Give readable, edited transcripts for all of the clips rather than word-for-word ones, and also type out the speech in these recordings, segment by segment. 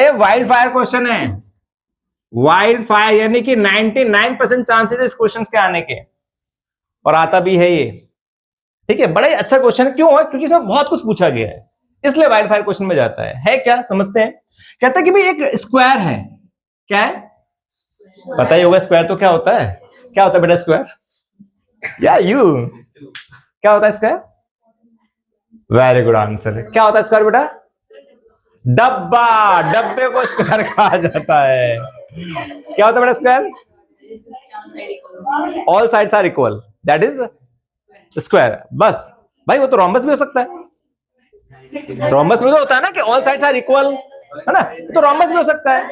अरे wild fire question है, wild fire, यानी कि 99% चांसेस इस क्वेश्चन के आने के, और आता भी है ये। ठीक है, बड़ा ही अच्छा क्वेश्चन है। क्यों है? क्योंकि इसमें बहुत कुछ पूछा गया है, इसलिए वाइल्ड फायर क्वेश्चन में जाता है क्या समझते हैं। कहता है कि भाई एक स्क्वायर है, क्या है? पता ही होगा स्क्वायर तो क्या होता है। क्या होता है बेटा स्क्वायर? या यू, क्या होता है स्क्वायर? Very good answer. क्या होता है स्क्वायर बेटा? डब्बा, डब्बे को स्क्वायर कहा जाता है। क्या होता है बेटा square? All sides are equal, that is square. बस भाई, वो तो रोम्बस भी हो सकता है। रोम्बस में तो होता है ना कि ऑल साइड्स आर इक्वल, है ना, तो रोम्बस भी हो सकता है।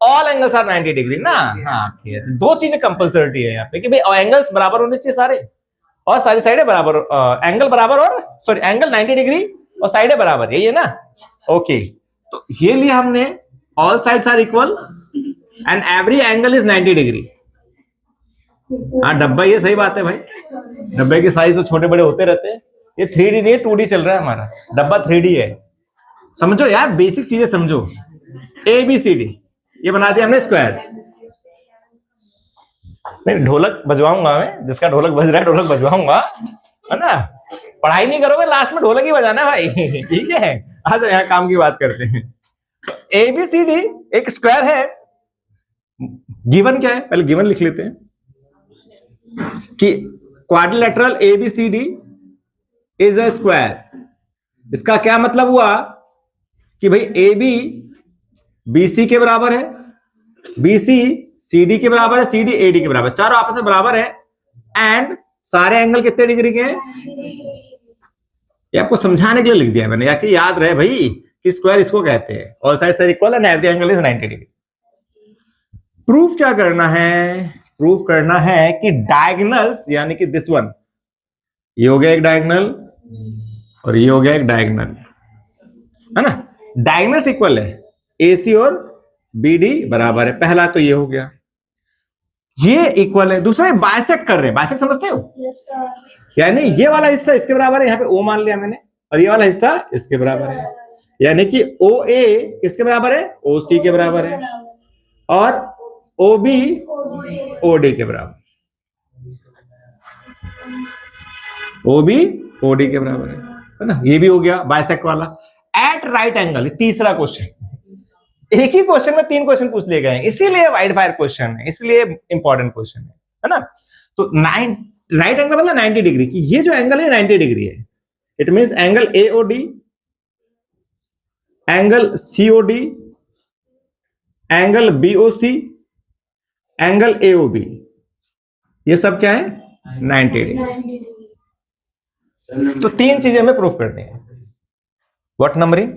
ऑल एंगल्स आर 90 डिग्री ना। हाँ, दो चीजें कंपल्सरी है यहाँ पे कि भाई एंगल्स बराबर होने चाहिए सारे, और सारी साइडें बराबर, एंगल बराबर, और सॉरी एंगल 90 डिग्री और साइडें बराबर, यही है ना। ओके, तो ये लिया हमने, all sides are equal and every angle is 90 degree. हाँ डब्बा, ये सही बात है भाई, डब्बे के साइज तो छोटे बड़े होते रहते हैं। ये 3D नहीं है, 2D चल रहा है हमारा डब्बा, 3D है। समझो यार, बेसिक चीजें समझो। ABCD ये बना दिया हमने स्क्वायर। नहीं, ढोलक बजवाऊंगा मैं, जिसका ढोलक बज रहा है ढोलक बजवाऊंगा, है ना। पढ़ाई नहीं करोगे, लास्ट में ढोलक ही बजाना भाई। ठीक है, आज यहाँ काम की बात करते हैं। ABCD एक स्क्वायर है। गिवन क्या है, पहले गिवन लिख लेते हैं कि quadrilateral ABCD is a square. इसका क्या मतलब हुआ कि भाई AB BC के बराबर है, BC CD के बराबर है, CD AD के बराबर, चारों आपस में बराबर है, एंड सारे एंगल कितने डिग्री के हैं। ये आपको समझाने के लिए लिख दिया मैंने, या कि याद रहे भाई कि स्क्वायर इसको कहते हैं, all sides are equal and every angle is 90 degree. Proof क्या करना है? प्रूफ करना है कि डायगोनल्स, यानी कि दिस वन, ये हो गया एक डायगोनल और ये हो गया एक डायगोनल, है ना। डायगोनल्स इक्वल है, AC और BD बराबर है, पहला तो ये हो गया, ये इक्वल है। दूसरा बाइसेक्ट कर रहे हैं, बाइसेक्ट समझते हो? yes, यानी ये वाला हिस्सा इसके बराबर है, यहाँ पे O मान लिया मैंने, और ये वाला हिस्सा इसके बराबर है, यानी कि OA किसके बराबर है? OC के बराबर है, और OB OD के बराबर, OB OD के बराबर है ना। ये भी हो गया बाइसेक्ट वाला। एट राइट एंगल, तीसरा क्वेश्चन। एक ही क्वेश्चन में 3 क्वेश्चन पूछ लिए गए हैं, इसीलिए वाइड फायर क्वेश्चन है, इसलिए इंपॉर्टेंट क्वेश्चन है ना। तो राइट एंगल मतलब 90 डिग्री की, ये जो एंगल है 90 डिग्री है। It means angle AOD, angle COD, angle BOC, angle AOB, ये सब क्या है? 90 डिग्री। तो 3 चीजें हमें प्रूफ करनी है। व्हाट? नंबरिंग,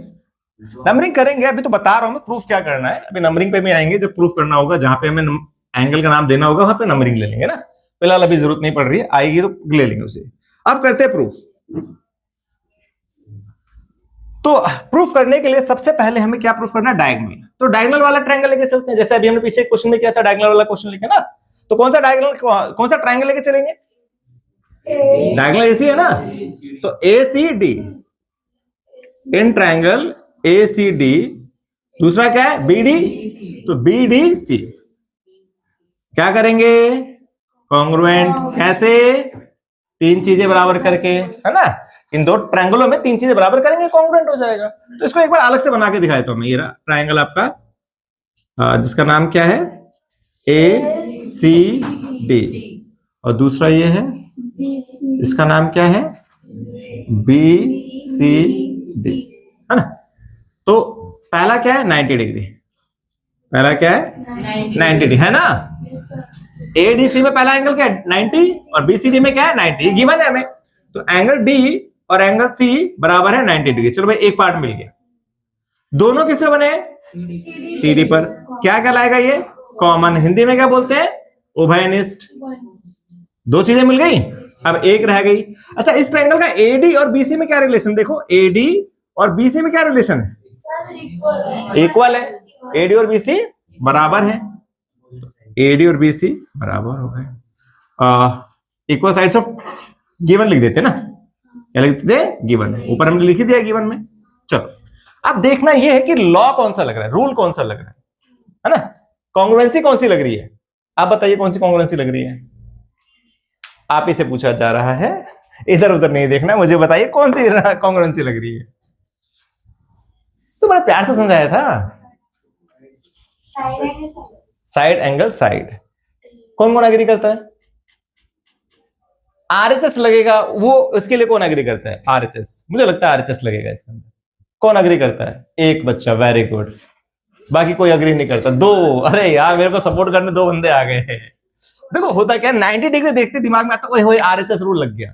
नंबरिंग करेंगे, अभी तो बता रहा हूं मैं प्रूफ क्या करना है, अभी नंबरिंग पे भी आएंगे, जब प्रूफ करना होगा, जहां पे हमें एंगल का नाम देना होगा वहां पे नंबरिंग ले लेंगे ना। फिलहाल अभी जरूरत नहीं पड़ रही है, आएगी तो ले लेंगे उसे। अब करते हैं प्रूफ। तो प्रूफ करने के लिए सबसे पहले हमें क्या प्रूफ करना है? डायगोनल। तो डायगोनल वाला ट्रायंगल लेके चलते हैं, जैसे अभी हमने पीछे क्वेश्चन में किया था, डायगोनल वाला क्वेश्चन लेके ना। तो कौन सा डायगोनल, कौन सा ट्रायंगल लेके चलेंगे? डायगोनल AC है ना, तो ACD, इन ट्रायंगल ACD। दूसरा क्या है? BD, तो BDC। क्या करेंगे? कॉन्ग्रुएंट। कैसे? 3 चीजें बराबर करके, है ना। इन 2 ट्रायंगलों में 3 चीजें बराबर करेंगे, कॉन्ग्रुएंट हो जाएगा। तो इसको एक बार अलग से बना के दिखाए तो मैं, ये ट्रायंगल आपका जिसका नाम क्या है? ACD, और दूसरा ये है, इसका नाम क्या है? BCD, है ना। तो पहला क्या है? 90 डिग्री। पहला क्या है? 90 डिग्री, है ना। ADC में पहला एंगल क्या है? 90, और BCD में क्या है? 90, ये गिवन है हमें। तो एंगल D और एंगल C बराबर है 90 डिग्री। चलो भाई, एक पार्ट मिल गया। दोनों किस पे बने? CD पर। क्या कहलाएगा ये? कॉमन। हिंदी में क्या बोलते हैं? उभयनिष्ठ। 2 चीजें मिल गई, अब एक रह गई। अच्छा, इस ट्रायंगल का AD और BC में क्या रिलेशन? देखो, AD और BC में क्या रिलेशन है? इक्वल है। AD और BC बराबर है, AD और BC बराबर हो गए। इक्वल साइड्स ऑफ गिवन लिख देते ना, क्या लिख देते? गिवन है। ऊपर हमने लिख दिया गिवन में। चलो, अब देखना यह है कि लॉ कौन सा लग रहा है, रूल कौन सा लग रहा है ना, कॉन्ग्रुएंसी कौन सी लग रही है। आप बताइए कौन सी कॉन्ग्रुएंसी लग रही है। आप ही से पूछा जा रहा है, इधर उधर नहीं देखना, मुझे बताइए कौन सी कॉन्ग्रुएंसी लग रही है। तो बड़ा प्यार से समझाया था। साइड एंगल साइड, कौन कौन एग्री करता है। आरएचएस लगेगा, वो इसके लिए कौन एग्री करता है, आरएचएस, मुझे लगता है आरएचएस लगेगा इसके अंदर। कौन एग्री करता है, एक बच्चा, वेरी गुड। बाकी कोई एग्री नहीं करता, दो। अरे यार मेरे को सपोर्ट करने दो बंदे आ गए हैं। देखो होता क्या, 90 डिग्री देखते दिमाग में आता, ओए आरएचएस रूल लग गया।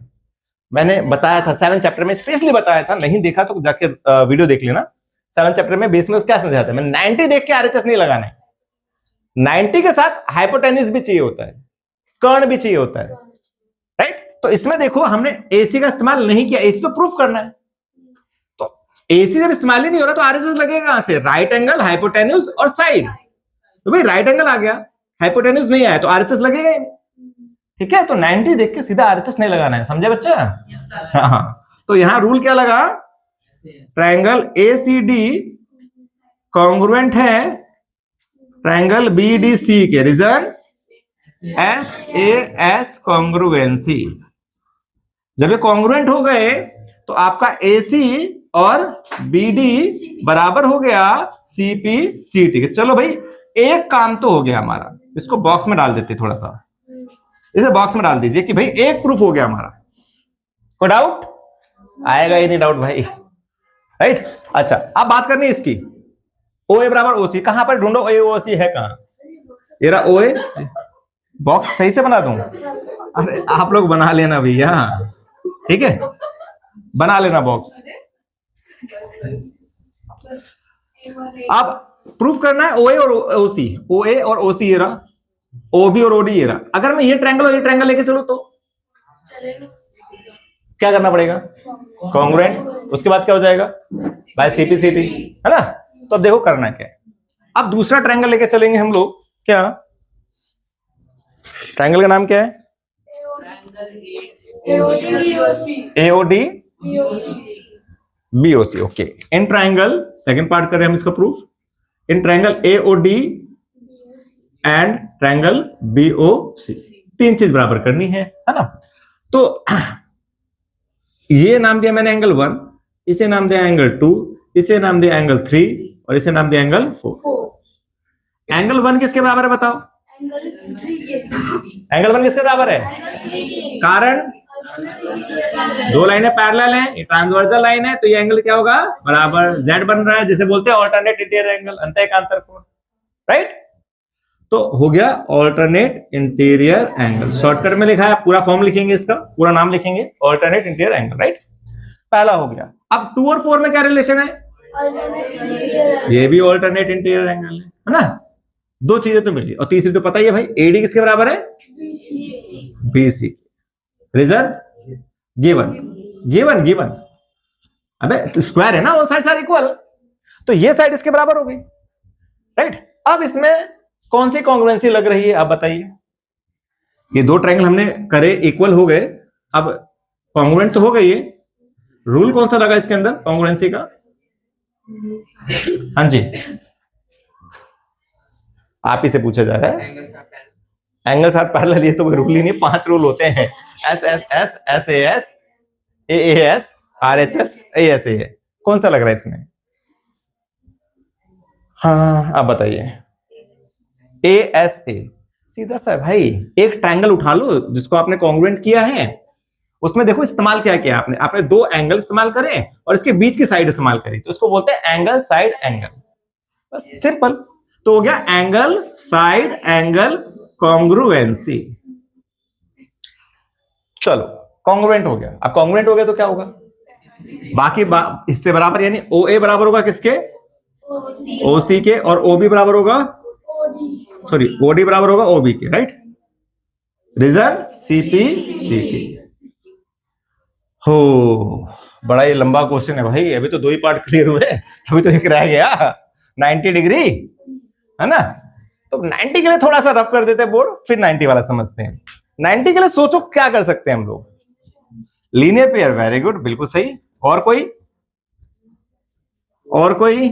मैंने बताया था 7 चैप्टर में स्पेशली बताया था, नहीं देखा तो जाके वीडियो देख लेना। 7 चैप्टर में बेस में क्या समझाया था मैं, 90 देख के आरएचएस नहीं लगाना है, 90 के साथ हाइपोटेन्यूज भी चाहिए होता है, कर्ण भी चाहिए होता है, राइट। तो इसमें देखो हमने एसी का इस्तेमाल नहीं किया, एसी तो प्रूफ करना है, तो एसी जब इस्तेमाल ही नहीं हो रहा तो आरएचएस लगेगा कहां से, राइट एंगल, हाइपोटेन्यूज और साइड। तो भाई राइट एंगल आ गया, हाइपोटेन्यूज नहीं आया तो आरएचएस लगेगा ही, ठीक है। तो 90 देख के सीधा आरएचएस नहीं लगाना है, समझे बच्चा। हाँ, तो यहां रूल क्या लगा, ट्रायंगल एसीडी कॉन्ग्रुएंट है ट्रायंगल बीडीसी के, reason S A S congruency. जब ये कॉन्ग्रुएंट हो गए तो आपका एसी और बीडी बराबर हो गया सीपी सीटी के। चलो भाई एक काम तो हो गया हमारा, इसको बॉक्स में डाल देते, थोड़ा सा इसे बॉक्स में डाल दीजिए कि भाई एक प्रूफ हो गया हमारा। कोई डाउट आएगा ही नहीं डाउट भाई, राइट। अच्छा अब बात करनी है इसकी, ओ ए बराबर ओसी, कहां पर ढूंढो, ए ओ सी है कहां, ये रहा ओ ए। बॉक्स सही से बना दूं, अरे आप लोग बना लेना भैया, ठीक है, बना लेना बॉक्स। अब प्रूफ करना है ओए और ओसी, ओए और ओसी ये रहा, ओबी और ओडी ये रहा। अगर मैं ये ट्रायंगल और ये ट्रायंगल लेके चलूं तो क्या करना पड़ेगा, कॉन्ग्रुएंट, उसके बाद क्या हो जाएगा, बाय सीपी सीटी, है ना। तो अब देखो करना है क्या, अब दूसरा ट्रायंगल लेके चलेंगे हम लोग, क्या ट्रायंगल का नाम क्या है, AOD BOC, okay. In triangle, second part कर रहे हैं हम इसका proof, in triangle AOD and triangle BOC, तीन चीज बराबर करनी है ना। तो ये नाम दिया मैंने एंगल 1, इसे नाम दिया एंगल 2, इसे नाम दिया एंगल 3 और इसे नाम दिया एंगल 4। एंगल 1 किसके बराबर है बताओ, एंगल 1 किसके बराबर है, कारण दो लाइनें पैरेलल हैं, ये ट्रांसवर्सल लाइन है, तो ये एंगल क्या होगा, बराबर जेड बन रहा है, जिसे बोलते हैं ऑल्टरनेट इंटीरियर एंगल, अंतःएकांतर कोण, राइट। तो हो गया ऑल्टरनेट इंटीरियर एंगल, शॉर्टकट में लिखा है, पूरा फॉर्म लिखेंगे, इसका पूरा नाम लिखेंगे, ऑल्टरनेट इंटीरियर एंगल, राइट। पहला हो गया। अब 2 और 4 में क्या रिलेशन है, ये भी ऑल्टरनेट इंटीरियर एंगल है ना। दो चीजें तो मिली, और तीसरी तो पता ही है भाई, एडी किसके बराबर है, BC. Reason given, given given, अबे स्क्वायर है ना, ऑल साइड्स आर इक्वल, तो ये साइड इसके बराबर होगी, राइट। अब इसमें कौन सी कॉन्ग्रुएंसी लग रही है आप बताइए, ये दो ट्रायंगल हमने करे, इक्वल हो गए, अब कॉन्ग्रुएंट तो हो गई है, रूल कौन सा लगा इसके अंदर कॉन्ग्रुएंसी का, हाँ जी आप ही से पूछा जा रहा है, एंगल साथ पैरेलल, ये तो कोई रूल ही नहीं, 5 रूल होते हैं, S S S, S A S, A S, R H S, A S A, कौन सा लग रहा है इसमें, हाँ आप बताइए, ए एस ए, सीधा सा भाई। एक ट्रायंगल उठा लो जिसको आपने कॉन्ग्रुएंट किया है, उसमें देखो इस्तेमाल क्या किया आपने, आपने दो एंगल इस्तेमाल करे और इसके बीच की साइड इस्तेमाल करी, तो इसको बोलते हैं एंगल साइड एंगल, बस सिंपल। तो हो गया एंगल साइड एंगल कॉन्ग्रुएंसी। चलो कॉन्ग्रुएंट हो गया, अब कॉन्ग्रुएंट हो गया तो क्या होगा, बाकी इससे बराबर, यानी ओ ए बराबर होगा किसके, ओसी के, और ओबी बराबर होगा, सॉरी ओडी बराबर होगा ओबी के, राइट। रीजन सीपी सीटी। हो बड़ा ही लंबा क्वेश्चन है भाई, अभी तो 2 ही पार्ट क्लियर हुए, अभी तो एक रह गया, 90 डिग्री है ना। तो 90 के लिए थोड़ा सा रफ कर देते हैं बोर्ड, फिर 90 वाला समझते हैं। 90 के लिए सोचो क्या कर सकते हैं हम लोग, लीनियर पेयर, वेरी गुड, बिल्कुल सही। और कोई और कोई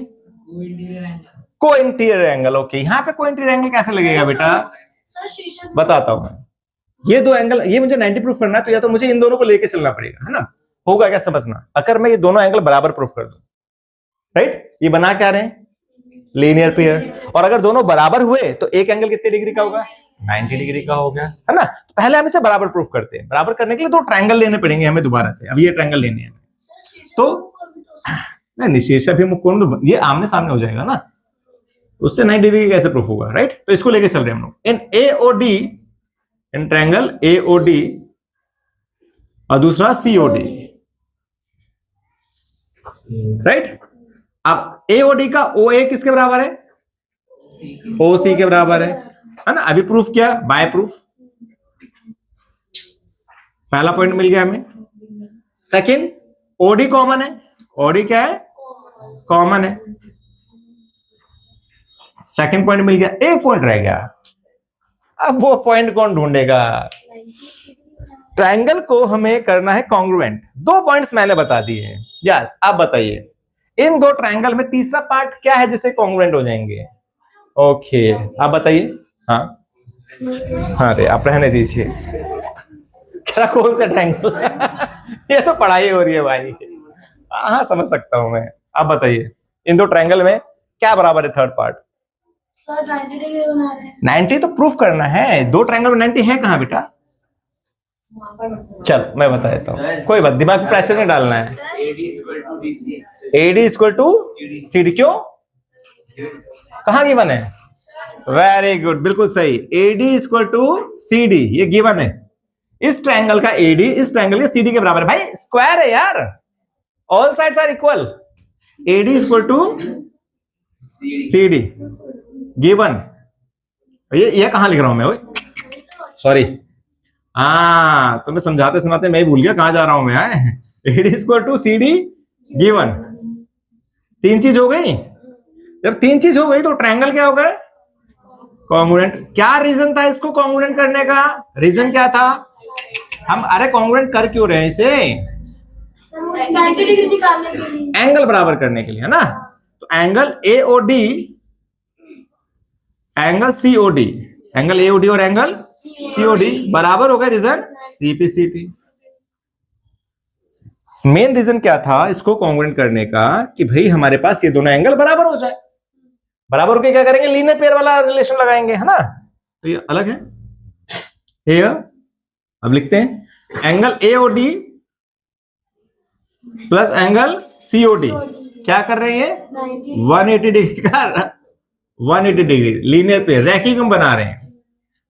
को इंटीरियर एंगल। ओके, यहाँ पे को इंटीरियर एंगल कैसे लगेगा बेटा, बताता हूं मैं। ये दो एंगल, ये मुझे 90 प्रूफ करना है, तो या तो मुझे इन दोनों को लेके चलना पड़ेगा, है ना। होगा क्या समझना, अगर मैं ये दोनों एंगल बराबर प्रूफ कर दूं, राइट, ये बना क्या रहे हैं, लीनियर पेयर। और अगर दोनों बराबर हुए तो एक एंगल कितने डिग्री का होगा, 90 डिग्री का हो गया, है ना। तो पहले हम इसे बराबर प्रूफ करते हैं। बराबर करने के लिए दो ट्रायंगल लेने पड़ेंगे हमें दोबारा से। अब ये ट्रायंगल लेने हैं तो नहीं, निशेषाभिमुख कोण ये आमने सामने हो जाएगा ना, उससे 90 डिग्री कैसे प्रूफ होगा, राइट। तो इसको लेके चल रहे हैं हम लोग। इन एओडी, इन ट्रायंगल एओडी और दूसरा सीओडी, राइट। अब एओडी का ओए किसके बराबर है, ओसी के बराबर है ना। अभी प्रूफ किया बाय प्रूफ, पहला पॉइंट मिल गया हमें। सेकंड, ओडी कॉमन है, ओडी क्या है, कॉमन है। सेकंड पॉइंट मिल गया, एक पॉइंट रह गया। अब वो पॉइंट कौन ढूंढेगा, ट्रायंगल को हमें करना है कॉन्ग्रुएंट। दो पॉइंट्स मैंने बता दिए। यस, आप बताइए इन दो ट्रायंगल में तीसरा पार्ट क्या है जिससे कॉन्ग्रुएंट हो जाएंगे। ओके, आप बताइए। हाँ हाँ, अरे आप रहने दीजिए, क्या कौन सा ट्रायंगल ये तो पढ़ाई हो रही है भाई। हाँ समझ सकता हूं मैं। आप बताइए इन दो ट्रायंगल में क्या बराबर है थर्ड पार्ट। सर 90 डिग्री बना रहे हैं। 90 तो प्रूफ करना है, दो ट्रायंगल में 90 है कहां बेटा। चल मैं बता देता हूँ, कोई बात, दिमाग में प्रेशर नहीं डालना है। AD इक्वल टू CD, क्यों, कहां गिवन है, वेरी गुड, बिल्कुल सही। AD इक्वल टू CD, ये गिवन है। इस ट्रायंगल का AD इस ट्रायंगल के CD के बराबर है। भाई स्क्वायर है यार, all sides are equal. AD equal to CD given. ये कहां लिख रहा हूं मैं, सॉरी, हाँ तुम्हें समझाते सुनाते मैं ही भूल गया कहां जा रहा हूं मैं। AD equal to CD given. तीन चीज हो गई। जब तीन चीज हो गई तो ट्रायंगल क्या हो गया, कॉन्ग्रुएंट। क्या रीजन था इसको कॉन्ग्रुएंट करने का, रीजन क्या था, हम अरे कॉन्ग्रुएंट कर क्यों रहे इसे, 90 डिग्री निकालने के लिए, एंगल बराबर करने के लिए, है ना। तो angle AOD, angle COD, angle AOD और एंगल COD बराबर हो गए, रीजन CPCT। मेन रीजन क्या था इसको कॉन्ग्रुएंट करने का, कि भाई हमारे पास ये दोनों एंगल बराबर हो जाए। बराबर होके क्या करेंगे, लीनियर पेयर वाला रिलेशन लगाएंगे, है ना। तो ये अलग है, ये अब लिखते हैं angle AOD plus angle COD क्या कर रहे हैं, 180 डिग्री का 180 डिग्री लीनियर पेयर, रैखिक हम बना रहे हैं।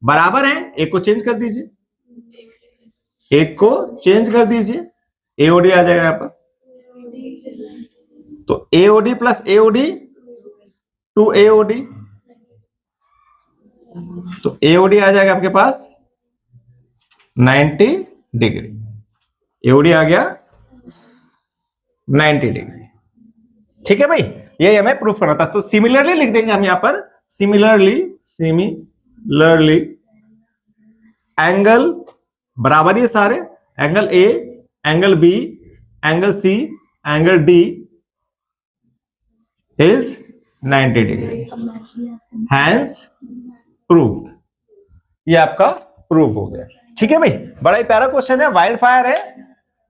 बराबर है, एक को चेंज कर दीजिए, एक को चेंज कर दीजिए, AOD आ जाएगा यहां पर। तो AOD प्लस AOD 2AOD, तो AOD आ जाएगा आपके पास 90 डिग्री, AOD आ गया 90 डिग्री। ठीक है भाई, ये हमें प्रूफ करना था। तो सिमिलरली लिख देंगे हम यहां पर, सिमिलरली एंगल बराबर ये सारे, angle A, angle B, angle C, angle D is 90 degree, hence proved. ये आपका प्रूफ हो गया। ठीक है भाई, बड़ा ही प्यारा क्वेश्चन है, वाइल्ड फायर है,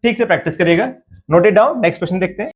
ठीक से प्रैक्टिस करिएगा, note it down. Next question देखते हैं।